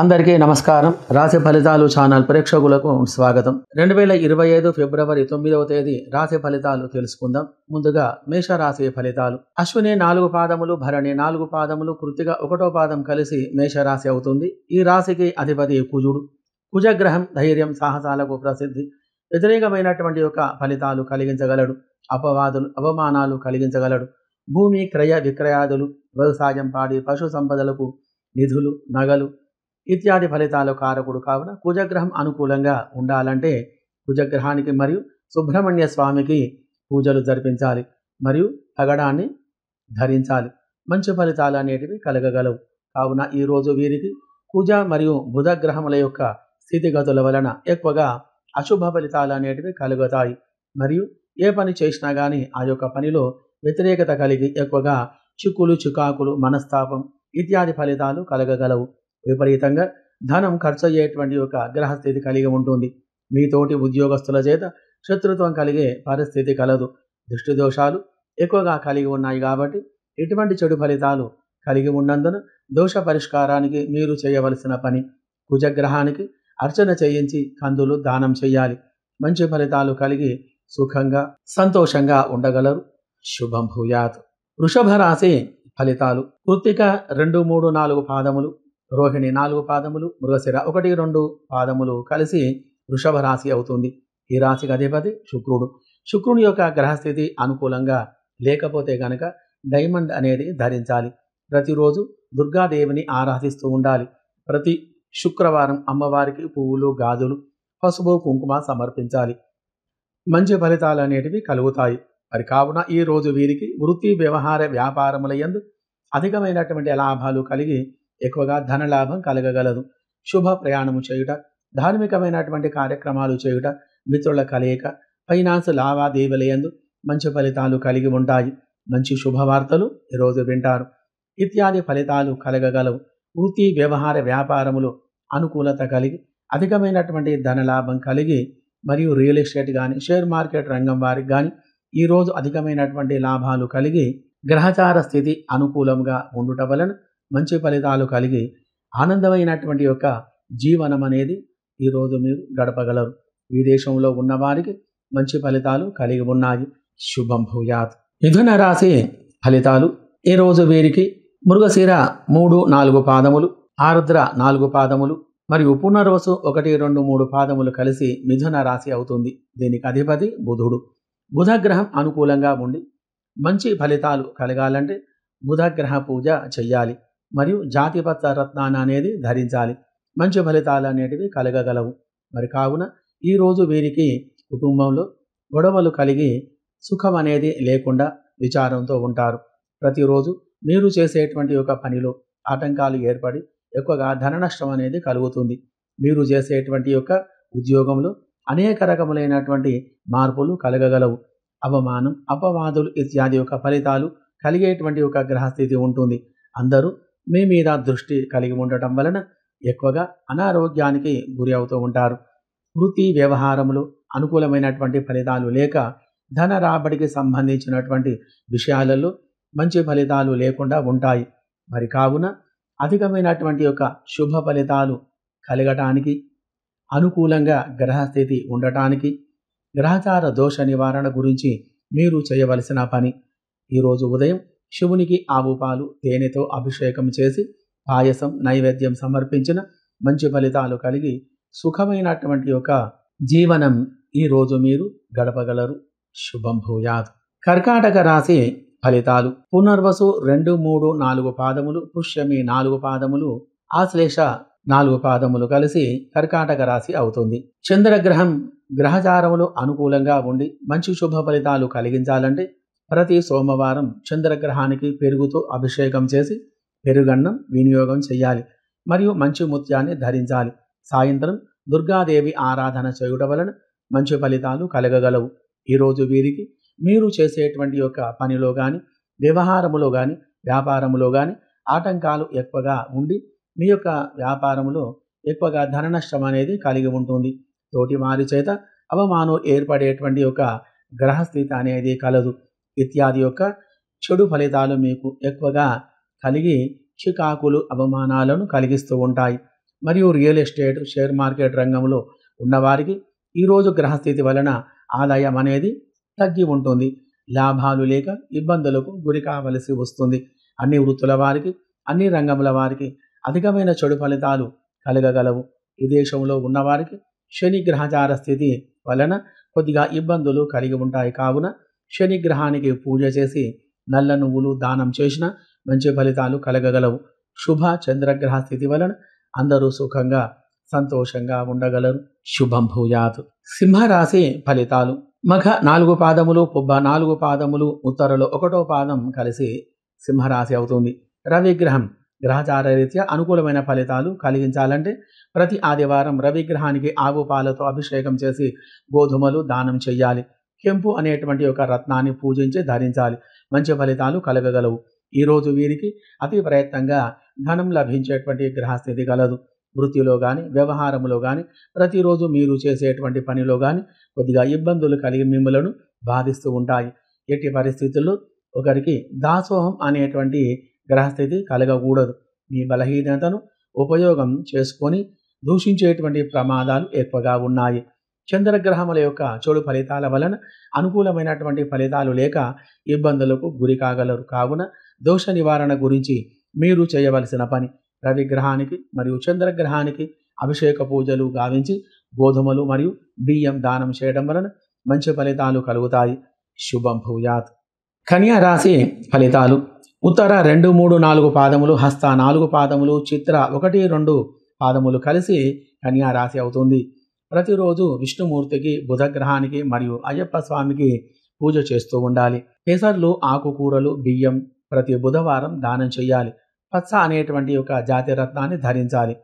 అందరికీ నమస్కారం. రాశి ఫలితాలు ఛానల్ ప్రేక్షకులకు స్వాగతం. 2025 ఫిబ్రవరి 9వ తేదీ రాశి ఫలితాలు తెలుసుకుందాం. ముందుగా మేషరాశి ఫలితాలు. అశ్విని 4 పాదములు, భరణి 4 పాదములు, కృత్తిక 1వ పాదం కలిసి మేషరాశి అవుతుంది. ఈ రాశికి అధిపతి కుజుడు. కుజగ్రహం ధైర్యం, సాహసాలకు ప్రసిద్ధి. వ్యతిరేకమైనటువంటి యొక్క ఫలితాలు కలిగించగలడు. అపవాదులు, అవమానాలు కలిగించగలడు. భూమి క్రయ విక్రయాదులు, వ్యవసాయం, పాడి, పశు సంపదలకు నిధులు, నగలు ఇత్యాది ఫలితాలు కారకుడు కావున కుజగ్రహం అనుకూలంగా ఉండాలంటే కుజగ్రహానికి మరియు సుబ్రహ్మణ్య స్వామికి పూజలు జరిపించాలి మరియు పగడాన్ని ధరించాలి. మంచి ఫలితాలు అనేటివి కలగగలవు. కావున ఈరోజు వీరికి కుజ మరియు బుధ గ్రహముల యొక్క స్థితిగతుల వలన ఎక్కువగా అశుభ ఫలితాలు అనేటివి కలుగుతాయి. మరియు ఏ పని చేసినా కానీ ఆ యొక్క పనిలో వ్యతిరేకత కలిగి ఎక్కువగా చిక్కులు, చికాకులు, మనస్తాపం ఇత్యాది ఫలితాలు కలగగలవు. విపరీతంగా ధనం ఖర్చు అయ్యేటువంటి ఒక గ్రహస్థితి కలిగి ఉంటుంది. మీతోటి ఉద్యోగస్తుల చేత శత్రుత్వం కలిగే పరిస్థితి కలదు. దృష్టి దోషాలు ఎక్కువగా కలిగి ఉన్నాయి కాబట్టి ఇటువంటి చెడు ఫలితాలు కలిగి ఉన్నందున దోష పరిష్కారానికి మీరు చేయవలసిన పని కుజగ్రహానికి అర్చన చేయించి కందులు దానం చేయాలి. మంచి ఫలితాలు కలిగి సుఖంగా సంతోషంగా ఉండగలరు. శుభం భూయాత్. వృషభ రాశి ఫలితాలు. కృత్తిక 2, 3, 4 పాదములు, రోహిణి 4 పాదములు, మృగశిర 1, 2 పాదములు కలిసి వృషభ రాశి అవుతుంది. ఈ రాశికి అధిపతి శుక్రుడు. శుక్రుని యొక్క గ్రహస్థితి అనుకూలంగా లేకపోతే గనక డైమండ్ అనేది ధరించాలి. ప్రతిరోజు దుర్గాదేవిని ఆరాధిస్తూ ఉండాలి. ప్రతి శుక్రవారం అమ్మవారికి పువ్వులు, గాజులు, పసుపు, కుంకుమ సమర్పించాలి. మంచి ఫలితాలు అనేటివి కలుగుతాయి. మరి కావున ఈ రోజు వీరికి వృత్తి, వ్యవహార, వ్యాపారముల యందు అధికమైనటువంటి లాభాలు కలిగి ఎక్కువగా ధనలాభం కలగగలదు. శుభ ప్రయాణము చేయుట, ధార్మికమైనటువంటి కార్యక్రమాలు చేయుట, మిత్రుల కలయిక, ఫైనాన్స్ లావాదేవీల యందు మంచి ఫలితాలు కలిగి ఉంటాయి. మంచి శుభవార్తలు ఈరోజు వింటారు. ఇత్యాది ఫలితాలు కలగగలవు. వృత్తి, వ్యవహార, వ్యాపారములు అనుకూలత కలిగి అధికమైనటువంటి ధనలాభం కలిగి మరియు రియల్ ఎస్టేట్ కానీ షేర్ మార్కెట్ రంగం వారికి కానీ ఈరోజు అధికమైనటువంటి లాభాలు కలిగి గ్రహచార స్థితి అనుకూలంగా ఉండుట వలన మంచి ఫలితాలు కలిగి ఆనందమైనటువంటి యొక్క జీవనం అనేది ఈరోజు మీరు గడపగలరు. విదేశంలో ఉన్నవారికి మంచి ఫలితాలు కలిగి ఉన్నాయి. శుభం భూయాత్. మిథున రాశి ఫలితాలు. ఈరోజు వీరికి మృగశిర 3, 4 పాదములు, ఆరుద్ర 4 పాదములు మరియు పునర్వసు 1, 2, 3 పాదములు కలిసి మిథున రాశి అవుతుంది. దీనికి అధిపతి బుధుడు. బుధగ్రహం అనుకూలంగా ఉండి మంచి ఫలితాలు కలగాలంటే బుధగ్రహ పూజ చెయ్యాలి మరియు జాతిపత్ర రత్నాన్ని అనేది ధరించాలి. మంచి ఫలితాలు అనేటివి కలగగలవు. మరి కావున ఈరోజు వీరికి కుటుంబంలో గొడవలు కలిగి సుఖం అనేది లేకుండా విచారంతో ఉంటారు. ప్రతిరోజు మీరు చేసేటువంటి ఒక పనిలో ఆటంకాలు ఏర్పడి ఎక్కువగా ధన నష్టం అనేది కలుగుతుంది. మీరు చేసేటువంటి యొక్క ఉద్యోగంలో అనేక రకములైనటువంటి మార్పులు కలగగలవు. అవమానం, అపవాదులు ఇత్యాది యొక్క ఫలితాలు కలిగేటువంటి ఒక గ్రహస్థితి ఉంటుంది. అందరూ మీ మీద దృష్టి కలిగి ఉండటం వలన ఎక్కువగా అనారోగ్యానికి గురి అవుతూ ఉంటారు. వృత్తి, వ్యవహారములు అనుకూలమైనటువంటి ఫలితాలు లేక ధన రాబడికి సంబంధించినటువంటి విషయాలలో మంచి ఫలితాలు లేకుండా ఉంటాయి. మరి కావున అధికమైనటువంటి యొక్క శుభ ఫలితాలు కలగటానికి అనుకూలంగా గ్రహస్థితి ఉండటానికి గ్రహచార దోష నివారణ గురించి మీరు చేయవలసిన పని ఈరోజు ఉదయం శివునికి ఆవు పాలు, తేనెతో అభిషేకం చేసి పాయసం, నైవేద్యం సమర్పించిన మంచి ఫలితాలు కలిగి సుఖమైనటువంటి యొక్క జీవనం ఈరోజు మీరు గడపగలరు. శుభం భూయాత్. కర్కాటక రాశి ఫలితాలు. పునర్వసు 2, 3, 4 పాదములు, పుష్యమి 4 పాదములు, ఆశ్లేష 4 పాదములు కలిసి కర్కాటక రాశి అవుతుంది. చంద్రగ్రహం గ్రహచారములు అనుకూలంగా ఉండి మంచి శుభ ఫలితాలు కలిగించాలంటే ప్రతి సోమవారం చంద్రగ్రహానికి పెరుగుతో అభిషేకం చేసి పెరుగన్నం వినియోగం చేయాలి మరియు మంచి ముత్యాన్ని ధరించాలి. సాయంత్రం దుర్గాదేవి ఆరాధన చేయుట వలన మంచి ఫలితాలు కలగగలవు. ఈరోజు వీరికి మీరు చేసేటువంటి యొక్క పనిలో కానీ, వ్యవహారములో కానీ, వ్యాపారములో కానీ ఆటంకాలు ఎక్కువగా ఉండి మీ యొక్క వ్యాపారములో ఎక్కువగా ధన నష్టం అనేది కలిగి ఉంటుంది. తోటి వారి చేత అవమానం ఏర్పడేటువంటి ఒక గ్రహస్థితి అనేది కలదు. ఇత్యాది యొక్క చెడు ఫలితాలు మీకు ఎక్కువగా కలిగి చికాకులు, అవమానాలను కలిగిస్తూ ఉంటాయి. మరియు రియల్ ఎస్టేట్, షేర్ మార్కెట్ రంగంలో ఉన్నవారికి ఈరోజు గ్రహస్థితి వలన ఆదాయం అనేది తగ్గి ఉంటుంది. లాభాలు లేక ఇబ్బందులకు గురి కావలసి వస్తుంది. అన్ని వృత్తుల వారికి, అన్ని రంగముల వారికి అధికమైన చెడు ఫలితాలు కలగగలవు. విదేశంలో ఉన్నవారికి శని గ్రహచార స్థితి వలన కొద్దిగా ఇబ్బందులు కలిగి ఉంటాయి. కావున శని గ్రహానికి పూజ చేసి నల్ల నువ్వులు దానం చేసిన మంచి ఫలితాలు కలగగలవు. శుభ చంద్రగ్రహ స్థితి వలన అందరూ సుఖంగా సంతోషంగా ఉండగలరు. శుభం భూయాత్. సింహరాశి ఫలితాలు. మఘ 4 పాదములు, పుబ్బ 4 పాదములు, ఉత్తరలో 1వ పాదం కలిసి సింహరాశి అవుతుంది. రవిగ్రహం గ్రహచార రీత్యా అనుకూలమైన ఫలితాలు కలిగించాలంటే ప్రతి ఆదివారం రవిగ్రహానికి ఆవు పాలతో అభిషేకం చేసి గోధుమలు దానం చెయ్యాలి. కెంపు అనేటువంటి ఒక రత్నాన్ని పూజించి ధరించాలి. మంచి ఫలితాలు కలగగలవు. ఈరోజు వీరికి అతి ప్రయత్నంగా ధనం లభించేటువంటి గ్రహస్థితి కలదు. వృత్తిలో కానీ, వ్యవహారంలో కానీ, ప్రతిరోజు మీరు చేసేటువంటి పనిలో కానీ కొద్దిగా ఇబ్బందులు కలిగి మిమ్మలను బాధిస్తూ ఉంటాయి. ఎట్టి పరిస్థితుల్లో ఒకరికి దాసోహం అనేటువంటి గ్రహస్థితి కలగకూడదు. మీ బలహీనతను ఉపయోగం చేసుకొని దూషించేటువంటి ప్రమాదాలు ఎక్కువగా ఉన్నాయి. చంద్రగ్రహముల యొక్క చెడు ఫలితాల వలన అనుకూలమైనటువంటి ఫలితాలు లేక ఇబ్బందులకు గురి కాగలరు. కావున దోష నివారణ గురించి మీరు చేయవలసిన పని రవిగ్రహానికి మరియు చంద్రగ్రహానికి అభిషేక పూజలు గావించి గోధుమలు మరియు బియ్యం దానం చేయడం వలన మంచి ఫలితాలు కలుగుతాయి. శుభం భూయాత్. కన్యా రాశి ఫలితాలు. ఉత్తర 2, 3, 4 పాదములు, హస్త 4 పాదములు, చిత్ర 1, 2 పాదములు కలిసి కన్యా రాశి అవుతుంది. ప్రతిరోజు విష్ణుమూర్తికి, బుధగ్రహానికి మరియు అయ్యప్ప స్వామికి పూజ చేస్తూ ఉండాలి. పెసర్లు, ఆకుకూరలు, బియ్యం ప్రతి బుధవారం దానం చేయాలి. పచ్చ అనేటువంటి ఒక జాతి రత్నాన్ని ధరించాలి.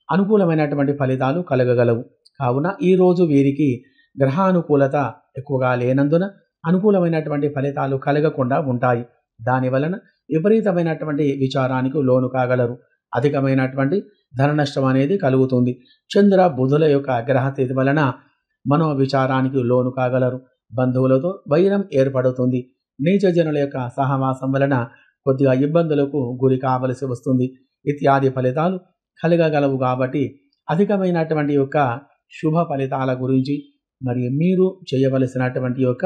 అనుకూలమైనటువంటి ఫలితాలు కలగగలవు. కావున ఈరోజు వీరికి గ్రహానుకూలత ఎక్కువగా లేనందున అనుకూలమైనటువంటి ఫలితాలు కలగకుండా ఉంటాయి. దాని వలన విపరీతమైనటువంటి విచారానికి లోను కాగలరు. అధికమైనటువంటి ధన నష్టం అనేది కలుగుతుంది. చంద్ర బుధుల యొక్క గ్రహస్థితి వలన మనోవిచారానికి లోను కాగలరు. బంధువులతో వైరం ఏర్పడుతుంది. నీచ జనుల యొక్క సహవాసం వలన కొద్దిగా ఇబ్బందులకు గురి కావలసి వస్తుంది. ఇత్యాది ఫలితాలు కలగగలవు. కాబట్టి అధికమైనటువంటి యొక్క శుభ ఫలితాల గురించి మరియు మీరు చేయవలసినటువంటి యొక్క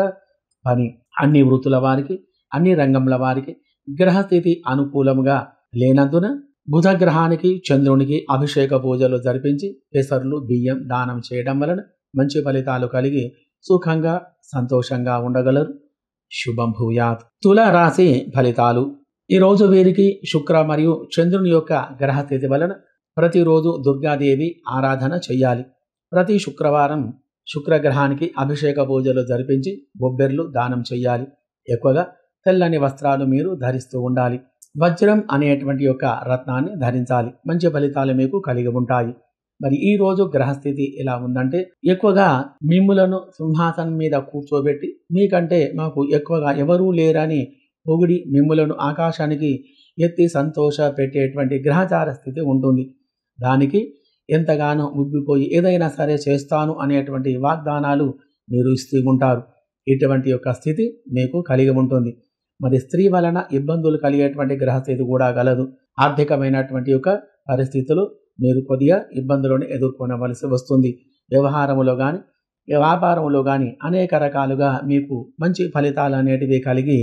పని అన్ని వృత్తుల వారికి, అన్ని రంగంల వారికి గ్రహస్థితి అనుకూలంగా లేనందున బుధగ్రహానికి, చంద్రునికి అభిషేక పూజలు జరిపించి పెసర్లు, బియ్యం దానం చేయడం వలన మంచి ఫలితాలు కలిగి సుఖంగా సంతోషంగా ఉండగలరు. శుభం భూయాత్. తుల రాశి ఫలితాలు. ఈరోజు వీరికి శుక్ర మరియు చంద్రుని యొక్క గ్రహస్థితి వలన ప్రతిరోజు దుర్గాదేవి ఆరాధన చెయ్యాలి. ప్రతి శుక్రవారం శుక్రగ్రహానికి అభిషేక పూజలు జరిపించి బొబ్బెర్లు దానం చెయ్యాలి. ఎక్కువగా తెల్లని వస్త్రాలు మీరు ధరిస్తూ ఉండాలి. వజ్రం అనేటువంటి యొక్క రత్నాన్ని ధరించాలి. మంచి ఫలితాలు మీకు కలిగి ఉంటాయి. మరి ఈ రోజు గ్రహస్థితి ఎలా ఉందంటే ఎక్కువగా మిమ్ములను సింహాసనం మీద కూర్చోబెట్టి మీకంటే మాకు ఎక్కువగా ఎవరూ లేరని పొగిడి మిమ్ములను ఆకాశానికి ఎత్తి సంతోష పెట్టేటువంటి గ్రహచార స్థితి ఉంటుంది. దానికి ఎంతగానో ఉబ్బిపోయి ఏదైనా సరే చేస్తాను అనేటువంటి వాగ్దానాలు మీరు ఇస్తూ ఉంటారు. ఇటువంటి యొక్క స్థితి మీకు కలిగి ఉంటుంది. మరి స్త్రీ వలన ఇబ్బందులు కలిగేటువంటి గ్రహస్థితి కూడా గలదు. ఆర్థికమైనటువంటి యొక్క పరిస్థితులు మీరు కొద్దిగా ఇబ్బందులను ఎదుర్కొనవలసి వస్తుంది. వ్యవహారములో కానీ, వ్యాపారంలో కానీ అనేక రకాలుగా మీకు మంచి ఫలితాలు అనేటివి కలిగి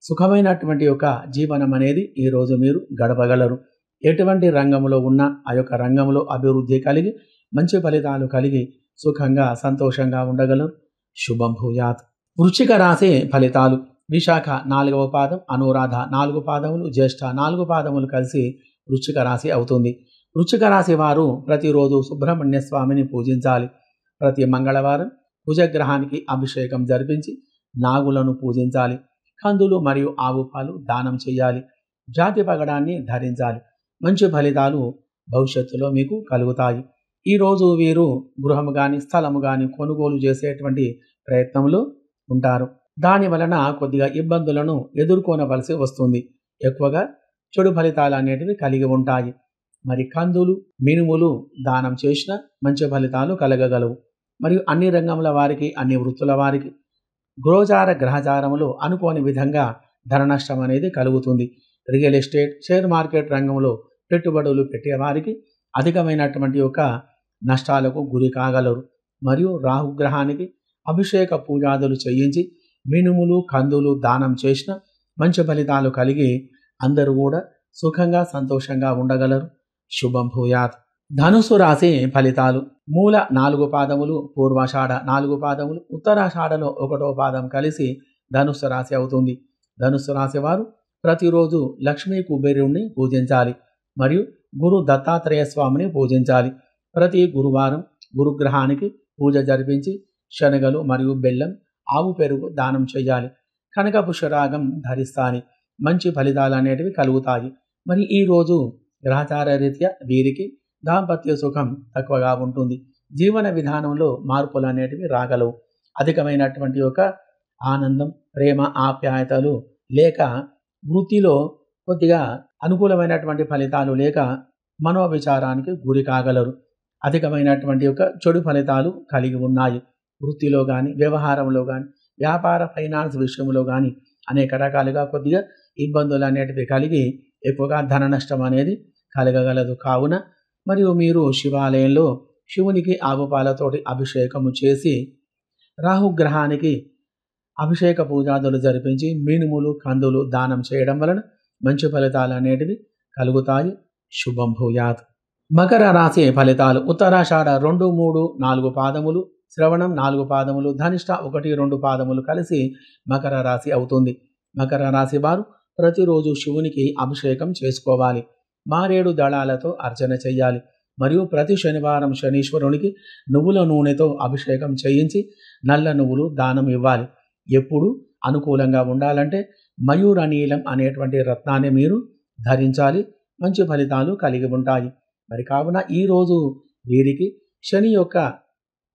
సుఖమైనటువంటి యొక్క జీవనం అనేది ఈరోజు మీరు గడపగలరు. ఎటువంటి రంగంలో ఉన్నా ఆ యొక్క రంగంలో అభివృద్ధి కలిగి మంచి ఫలితాలు కలిగి సుఖంగా సంతోషంగా ఉండగలరు. శుభం భూయాత్. వృశ్చిక రాశి ఫలితాలు. విశాఖ 4వ పాదం, అనురాధ 4 పాదములు, జ్యేష్ఠ 4 పాదములు కలిసి వృశ్చిక రాశి అవుతుంది. వృశ్చిక రాశి వారు ప్రతిరోజు సుబ్రహ్మణ్య స్వామిని పూజించాలి. ప్రతి మంగళవారం కుజగ్రహానికి అభిషేకం జరిపించి నాగులను పూజించాలి. కందులు మరియు ఆవు పాలు దానం చేయాలి. జాతి పగడాన్ని ధరించాలి. మంచి ఫలితాలు భవిష్యత్తులో మీకు కలుగుతాయి. ఈరోజు వీరు గృహము కానీ, స్థలము కానీ కొనుగోలు చేసేటువంటి ప్రయత్నంలో ఉంటారు. దాని వలన కొద్దిగా ఇబ్బందులను ఎదుర్కొనవలసి వస్తుంది. ఎక్కువగా చెడు ఫలితాలు అనేటివి కలిగి ఉంటాయి. మరి కందులు, మినుములు దానం చేసిన మంచి ఫలితాలు కలగగలవు. మరియు అన్ని రంగముల వారికి, అన్ని వృత్తుల వారికి గోచార గ్రహచారములో అనుకోని విధంగా ధన నష్టం అనేది కలుగుతుంది. రియల్ ఎస్టేట్, షేర్ మార్కెట్ రంగంలో పెట్టుబడులు పెట్టేవారికి అధికమైనటువంటి యొక్క నష్టాలకు గురి కాగలరు. మరియు రాహుగ్రహానికి అభిషేక పూజాదులు చేయించి మినుములు కందులు దానం చేసిన మంచి ఫలితాలు కలిగి అందరూ కూడా సుఖంగా సంతోషంగా ఉండగలరు. శుభం భూయాత్. ధనుసు రాశి ఫలితాలు. మూల 4 పాదములు, పూర్వాషాఢ 4 పాదములు, ఉత్తరాషాఢలో 1వ పాదం కలిసి ధనుస్సు రాశి అవుతుంది. ధనుస్సు రాశి వారు ప్రతిరోజు లక్ష్మీ కుబేరుణ్ణి పూజించాలి మరియు గురు దత్తాత్రేయ స్వామిని పూజించాలి. ప్రతి గురువారం గురుగ్రహానికి పూజ జరిపించి శనగలు మరియు బెల్లం, ఆవు పెరుగు దానం చేయాలి. కనక పుష్యరాగం ధరిస్తాని మంచి ఫలితాలు అనేటివి కలుగుతాయి. మరి ఈరోజు గ్రహచార రీత్యా వీరికి దాంపత్య సుఖం తక్కువగా ఉంటుంది. జీవన విధానంలో మార్పులు అనేటివి రాగలవు. అధికమైనటువంటి యొక్క ఆనందం, ప్రేమ, ఆప్యాయతలు లేక వృత్తిలో కొద్దిగా అనుకూలమైనటువంటి ఫలితాలు లేక మనోవిచారానికి గురి కాగలరు. అధికమైనటువంటి యొక్క చెడు ఫలితాలు కలిగి ఉన్నాయి. వృత్తిలో కానీ, వ్యవహారంలో కానీ, వ్యాపార ఫైనాన్స్ విషయంలో కానీ అనేక రకాలుగా కొద్దిగా ఇబ్బందులు అనేటివి కలిగి ఎక్కువగా ధన నష్టం అనేది కలగగలదు. కావున మరియు మీరు శివాలయంలో శివునికి ఆవుపాలతోటి అభిషేకము చేసి రాహుగ్రహానికి అభిషేక పూజాదులు జరిపించి మినుములు కందులు దానం చేయడం వలన మంచి ఫలితాలు అనేటివి కలుగుతాయి. శుభం భూయాత్. మకర రాశి ఫలితాలు. ఉత్తరాషాఢ 2, 3, 4 పాదములు, శ్రవణం 4 పాదములు, ధనిష్ట 1, 2 పాదములు కలిసి మకర రాశి అవుతుంది. మకర రాశి వారు ప్రతిరోజు శివునికి అభిషేకం చేసుకోవాలి. మారేడు దళాలతో అర్చన చేయాలి మరియు ప్రతి శనివారం శనీశ్వరునికి నువ్వుల నూనెతో అభిషేకం చేయించి నల్ల నువ్వులు దానం ఇవ్వాలి. ఎప్పుడు అనుకూలంగా ఉండాలంటే మయూర నీలం అనేటువంటి రత్నాన్ని మీరు ధరించాలి. మంచి ఫలితాలు కలిగి ఉంటాయి. మరి కావున ఈరోజు వీరికి శని యొక్క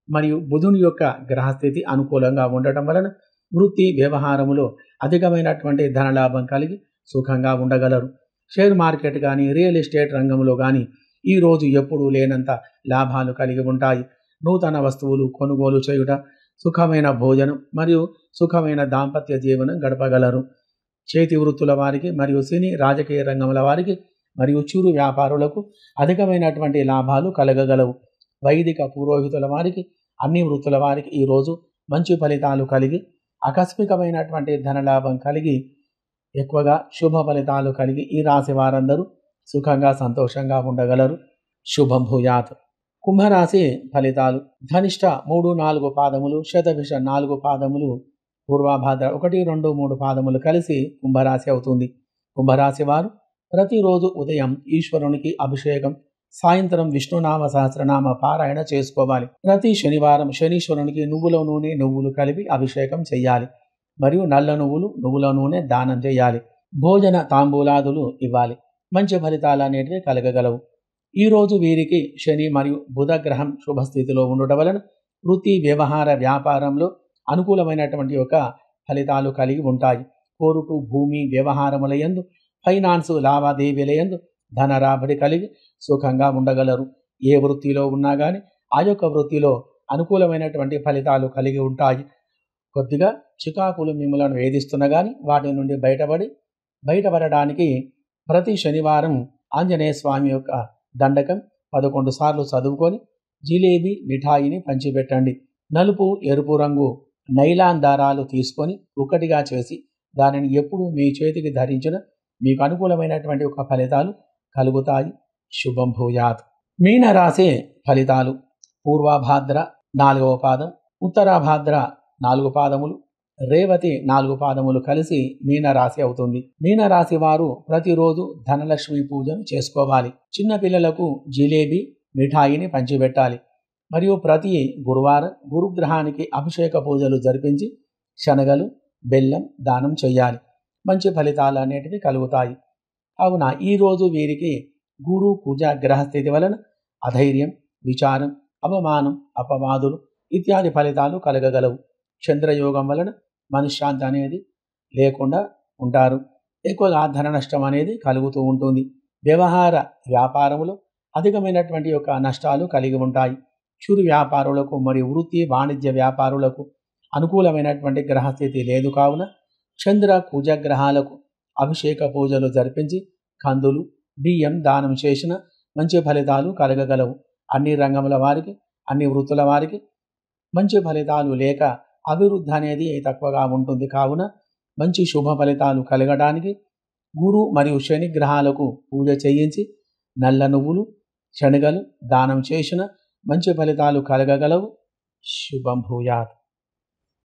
మరియు బుధుని యొక్క గ్రహస్థితి అనుకూలంగా ఉండటం వలన వృత్తి వ్యవహారములో అధికమైనటువంటి ధనలాభం కలిగి సుఖంగా ఉండగలరు. షేర్ మార్కెట్ కానీ, రియల్ ఎస్టేట్ రంగంలో కానీ ఈరోజు ఎప్పుడూ లేనంత లాభాలు కలిగి ఉంటాయి. నూతన వస్తువులు కొనుగోలు చేయుట, సుఖమైన భోజనం మరియు సుఖమైన దాంపత్య జీవనం గడపగలరు. చేతి వృత్తుల వారికి మరియు సినీ రాజకీయ రంగముల వారికి మరియు చిరు వ్యాపారులకు అధికమైనటువంటి లాభాలు కలగగలవు. వైదిక పురోహితుల వారికి, అన్ని వృత్తుల వారికి ఈరోజు మంచి ఫలితాలు కలిగి ఆకస్మికమైనటువంటి ధనలాభం కలిగి ఎక్కువగా శుభ ఫలితాలు కలిగి ఈ రాశి వారందరూ సుఖంగా సంతోషంగా ఉండగలరు. శుభం భూయాత్. కుంభరాశి ఫలితాలు. ధనిష్ట 3, 4 పాదములు, శతభిష 4 పాదములు, పూర్వాభాద్ర 1, 2, 3 పాదములు కలిసి కుంభరాశి అవుతుంది. కుంభరాశి వారు ప్రతిరోజు ఉదయం ఈశ్వరునికి అభిషేకం, సాయంత్రం విష్ణునామ సహస్రనామ పారాయణ చేసుకోవాలి. ప్రతి శనివారం శనీశ్వరునికి నువ్వుల నూనె, నువ్వులు కలిపి అభిషేకం చేయాలి మరియు నల్ల నువ్వులు, నువ్వుల నూనె దానం చేయాలి. భోజన తాంబూలాదులు ఇవ్వాలి. మంచి ఫలితాలు అనేటివి కలగగలవు. ఈరోజు వీరికి శని మరియు బుధ గ్రహం శుభస్థితిలో ఉండటం వలన వృత్తి వ్యవహార వ్యాపారంలో అనుకూలమైనటువంటి యొక్క ఫలితాలు కలిగి ఉంటాయి. కోరుటు భూమి వ్యవహారముల యందు, ఫైనాన్స్ లావాదేవీల యందు ధన రాబడి కలిగి సుఖంగా ఉండగలరు. ఏ వృత్తిలో ఉన్నా కానీ ఆ యొక్క వృత్తిలో అనుకూలమైనటువంటి ఫలితాలు కలిగి ఉంటాయి. కొద్దిగా చికాకులు మిమ్మలను వేధిస్తున్నా కానీ వాటి నుండి బయటపడడానికి ప్రతి శనివారం ఆంజనేయ స్వామి యొక్క దండకం 11 సార్లు చదువుకొని జిలేబీ మిఠాయిని పంచిపెట్టండి. నలుపు, ఎరుపు రంగు నైలాన్ దారాలు తీసుకొని ఒకటిగా చేసి దానిని ఎప్పుడు మీ చేతికి ధరించిన మీకు అనుకూలమైనటువంటి ఒక ఫలితాలు కలుగుతాయి. శుభం భూయాత్. మీనరాశి ఫలితాలు. పూర్వాభాద్ర 4వ పాదం, ఉత్తరాభాద్ర 4 పాదములు, రేవతి 4 పాదములు కలిసి మీనరాశి అవుతుంది. మీనరాశి వారు ప్రతిరోజు ధనలక్ష్మి పూజను చేసుకోవాలి. చిన్న పిల్లలకు జిలేబీ మిఠాయిని పంచిపెట్టాలి మరియు ప్రతి గురువారం గురుగ్రహానికి అభిషేక పూజలు జరిపించి శనగలు, బెల్లం దానం చేయాలి. మంచి ఫలితాలు అనేటివి కలుగుతాయి. కావున ఈరోజు వీరికి గురు కుజ గ్రహస్థితి వలన అధైర్యం, విచారం, అవమానం, అపవాదులు ఇత్యాది ఫలితాలు కలగగలవు. చంద్రయోగం వలన మనశ్శాంతి అనేది లేకుండా ఉంటారు. ఎక్కువగా ధన నష్టం అనేది కలుగుతూ ఉంటుంది. వ్యవహార వ్యాపారములో అధికమైనటువంటి యొక్క నష్టాలు కలిగి ఉంటాయి. చిరు వ్యాపారులకు మరియు వృత్తి వాణిజ్య వ్యాపారులకు అనుకూలమైనటువంటి గ్రహస్థితి లేదు. కావున చంద్ర కుజ గ్రహాలకు అభిషేక పూజలు జరిపించి కందులు, బియ్యం దానం చేసిన మంచి ఫలితాలు కలగగలవు. అన్ని రంగముల వారికి, అన్ని వృత్తుల వారికి మంచి ఫలితాలు లేక అభివృద్ధి అనేది తక్కువగా ఉంటుంది. కావున మంచి శుభ ఫలితాలు కలగడానికి గురు మరియు శని గ్రహాలకు పూజ చేయించి నల్ల నువ్వులు, శనగలు దానం చేసిన మంచి ఫలితాలు కలగగలవు. శుభం భూయాత్.